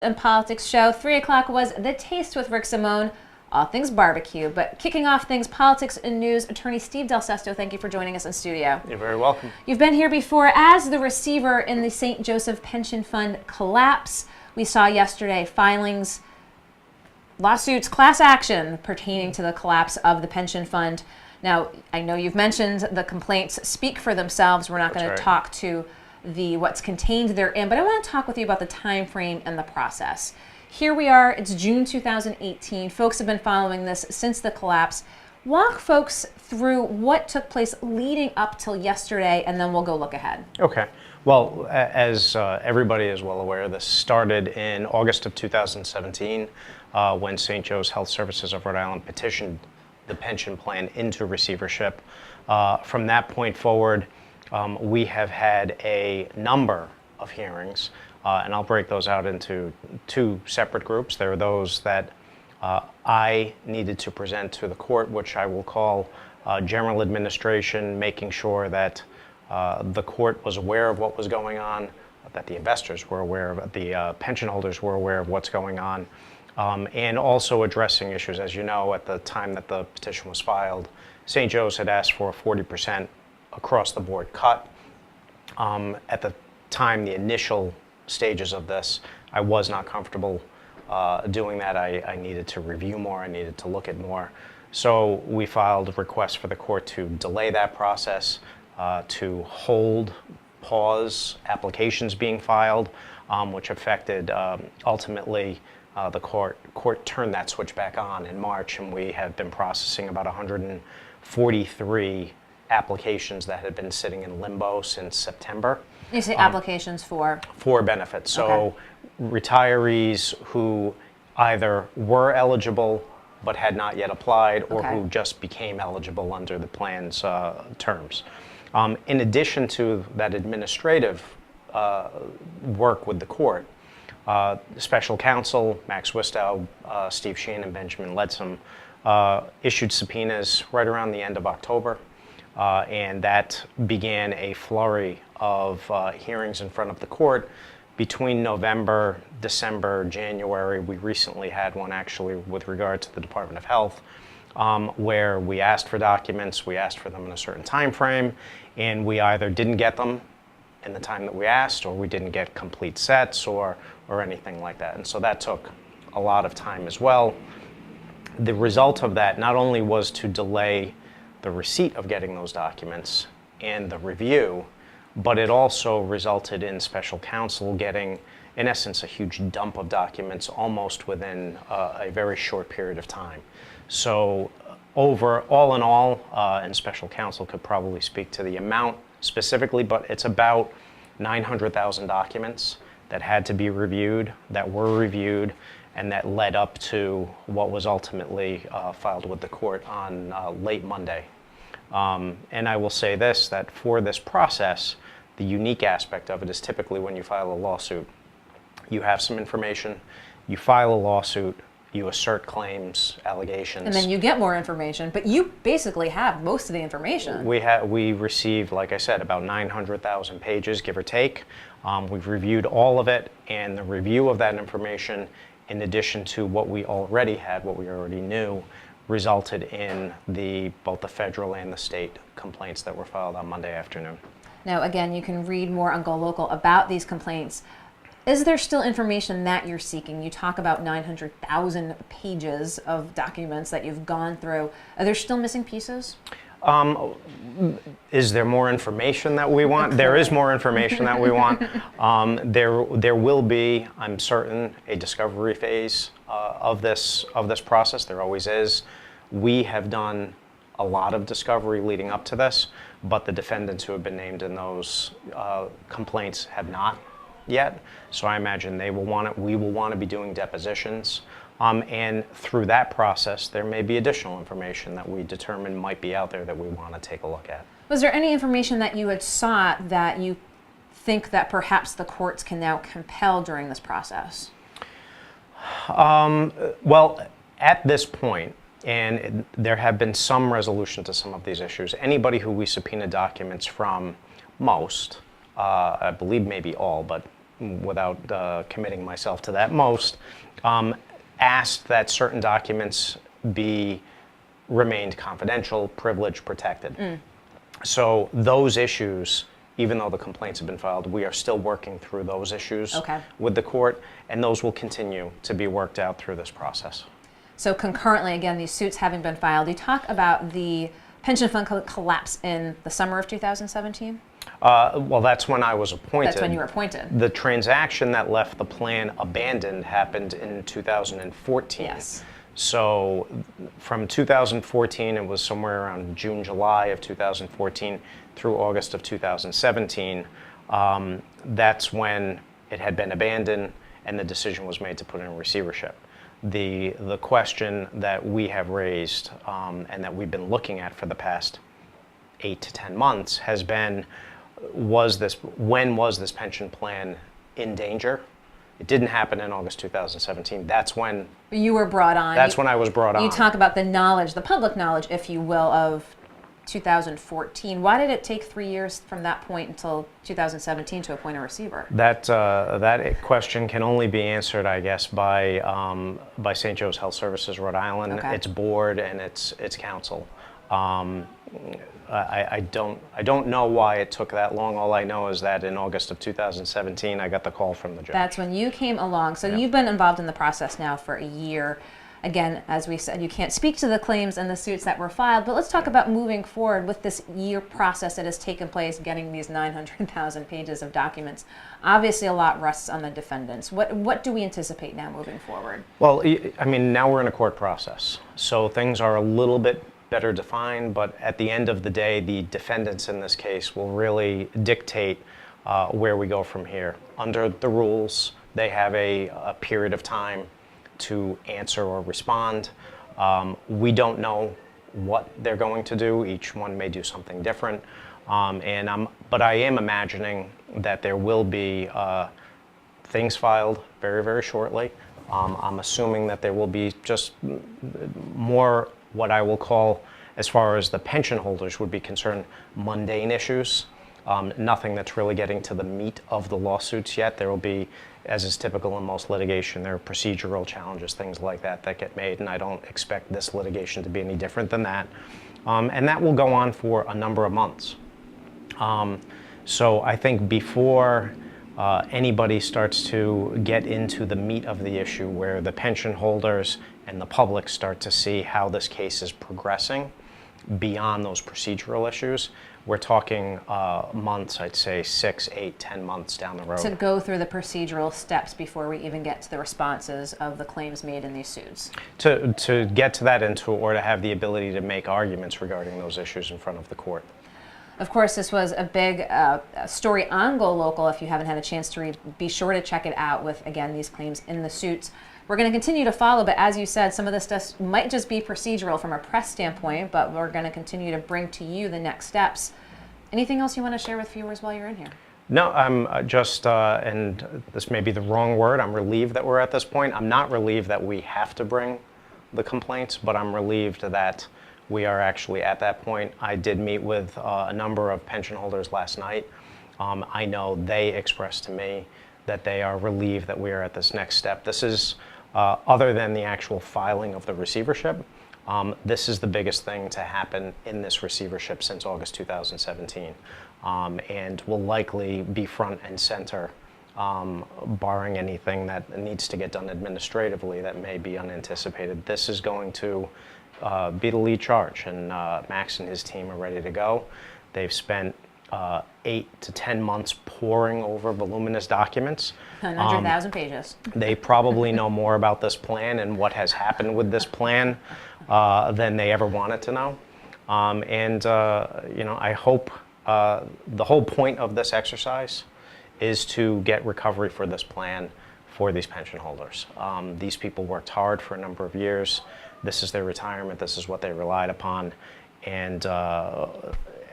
and Politics show. 3 o'clock was The Taste with Rick Simone, all things barbecue. But kicking off things politics and news, attorney Steve Del Sesto, thank you for joining us in studio. You're very welcome. You've been here before as the receiver in the St. Joseph Pension Fund collapse. We saw yesterday filings, lawsuits, class action pertaining to the collapse of the pension fund. Now, I know you've mentioned the complaints speak for themselves. We're not going to talk to what's contained therein, but I want to talk with you about the time frame and the process. Here we are, it's June 2018. Folks have been following this since the collapse. Walk folks through what took place leading up till yesterday, and then we'll go look ahead. Okay. Well, as everybody is well aware, this started in August of 2017 when St. Joe's Health Services of Rhode Island petitioned the pension plan into receivership. From that point forward, we have had a number of hearings, and I'll break those out into two separate groups. There are those that I needed to present to the court, which I will call general administration, making sure that the court was aware of what was going on, that the investors were aware of it, the pension holders were aware of what's going on, and also addressing issues. As you know, at the time that the petition was filed, St. Joe's had asked for a 40% across the board cut. At the time, the initial stages of this, I was not comfortable doing that. I needed to review more, I needed to look at more. So we filed a request for the court to delay that process, to pause applications being filed, which affected ultimately the court turned that switch back on in March, and we have been processing about 143 applications that had been sitting in limbo since September. You say applications for? For benefits. So retirees who either were eligible but had not yet applied, or who just became eligible under the plan's terms. In addition to that administrative work with the court, special counsel Max Wistow, Steve Sheen, and Benjamin Ledsam issued subpoenas right around the end of October. And that began a flurry of hearings in front of the court between November, December, January. We recently had one actually with regard to the Department of Health, where we asked for documents, we asked for them in a certain time frame, and we either didn't get them in the time that we asked, or we didn't get complete sets or anything like that. And so that took a lot of time as well. The result of that not only was to delay the receipt of getting those documents and the review, but it also resulted in special counsel getting, in essence, a huge dump of documents almost within a very short period of time. So all in all, and special counsel could probably speak to the amount specifically, but it's about 900,000 documents that had to be reviewed, that were reviewed, and that led up to what was ultimately filed with the court on late Monday. And I will say this, that for this process, the unique aspect of it is typically when you file a lawsuit, you have some information, you file a lawsuit, you assert claims, allegations. And then you get more information, but you basically have most of the information. We received, like I said, about 900,000 pages, give or take. We've reviewed all of it, and the review of that information, in addition to what we already had, what we already knew, resulted in both the federal and the state complaints that were filed on Monday afternoon. Now, again, you can read more on GoLocal about these complaints. Is there still information that you're seeking? You talk about 900,000 pages of documents that you've gone through. Are there still missing pieces? Is there more information that we want? There is more information that we want. There will be, I'm certain, a discovery phase of this process. There always is. We have done a lot of discovery leading up to this, but the defendants who have been named in those complaints have not yet. So I imagine they will want it. We will want to be doing depositions. And through that process, there may be additional information that we determine might be out there that we want to take a look at. Was there any information that you had sought that you think that perhaps the courts can now compel during this process? Well, at this point, and there have been some resolution to some of these issues, anybody who we subpoena documents from, most, I believe maybe all, but without committing myself to that, most asked that certain documents be remained confidential, privileged, protected. So those issues, even though the complaints have been filed, we are still working through those issues with the court, and those will continue to be worked out through this process. So concurrently, again, these suits having been filed, you talk about the pension fund collapse in the summer of 2017? Well, that's when I was appointed. That's when you were appointed. The transaction that left the plan abandoned happened in 2014. Yes. So from 2014, it was somewhere around June, July of 2014 through August of 2017. That's when it had been abandoned and the decision was made to put it in receivership. The question that we have raised and that we've been looking at for the past 8 to 10 months has been, when was this pension plan in danger? It didn't happen in August 2017. That's when you were brought on. That's when I was brought on. You talk about the knowledge, the public knowledge, if you will, of 2014. Why did it take 3 years from that point until 2017 to appoint a receiver? That question can only be answered, I guess, by St. Joe's Health Services, Rhode Island, its board and its council. I don't know why it took that long. All I know is that in August of 2017, I got the call from the judge. That's when you came along. So you've been involved in the process now for a year. Again, as we said, you can't speak to the claims and the suits that were filed, but let's talk about moving forward with this year process that has taken place, getting these 900,000 pages of documents. Obviously, a lot rests on the defendants. What do we anticipate now moving forward? Well, I mean, now we're in a court process, so things are a little bit better defined, but at the end of the day, the defendants in this case will really dictate where we go from here. Under the rules, they have a period of time to answer or respond. We don't know what they're going to do. Each one may do something different. But I am imagining that there will be things filed very, very shortly. I'm assuming that there will be just more what I will call, as far as the pension holders would be concerned, mundane issues. Nothing that's really getting to the meat of the lawsuits yet. There will be, as is typical in most litigation, there are procedural challenges, things like that get made, and I don't expect this litigation to be any different than that. And that will go on for a number of months. So I think before anybody starts to get into the meat of the issue, where the pension holders and the public start to see how this case is progressing beyond those procedural issues, we're talking months, I'd say 6, 8, 10 months down the road. To go through the procedural steps before we even get to the responses of the claims made in these suits. To get to that or to have the ability to make arguments regarding those issues in front of the court. Of course, this was a big story on GoLocal. If you haven't had a chance to read, be sure to check it out with, again, these claims in the suits. We're going to continue to follow, but as you said, some of this stuff might just be procedural from a press standpoint, but we're going to continue to bring to you the next steps. Anything else you want to share with viewers while you're in here? No, I'm just, and this may be the wrong word, I'm relieved that we're at this point. I'm not relieved that we have to bring the complaints, but I'm relieved that we are actually at that point. I did meet with a number of pension holders last night. I know they expressed to me that they are relieved that we are at this next step. This is, other than the actual filing of the receivership, this is the biggest thing to happen in this receivership since August 2017, and will likely be front and center, barring anything that needs to get done administratively that may be unanticipated. This is going to be the lead charge, and Max and his team are ready to go. They've spent 8 to 10 months poring over voluminous documents. 100,000 pages. They probably know more about this plan and what has happened with this plan than they ever wanted to know. I hope the whole point of this exercise is to get recovery for this plan for these pension holders. These people worked hard for a number of years. This is their retirement. This is what they relied upon. And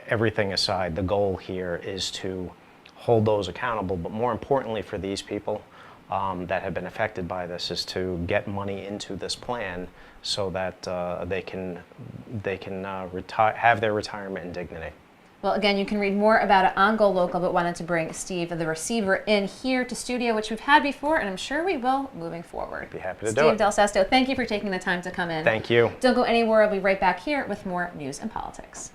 everything aside, the goal here is to hold those accountable, but more importantly for these people that have been affected by this is to get money into this plan so that they can have their retirement in dignity. Well, again, you can read more about it on GoLocal, but wanted to bring Steve, the receiver, in here to studio, which we've had before, and I'm sure we will moving forward. Be happy to do Steve it. Del Sesto, thank you for taking the time to come in. Thank you. Don't go anywhere. I'll be right back here with more news and politics.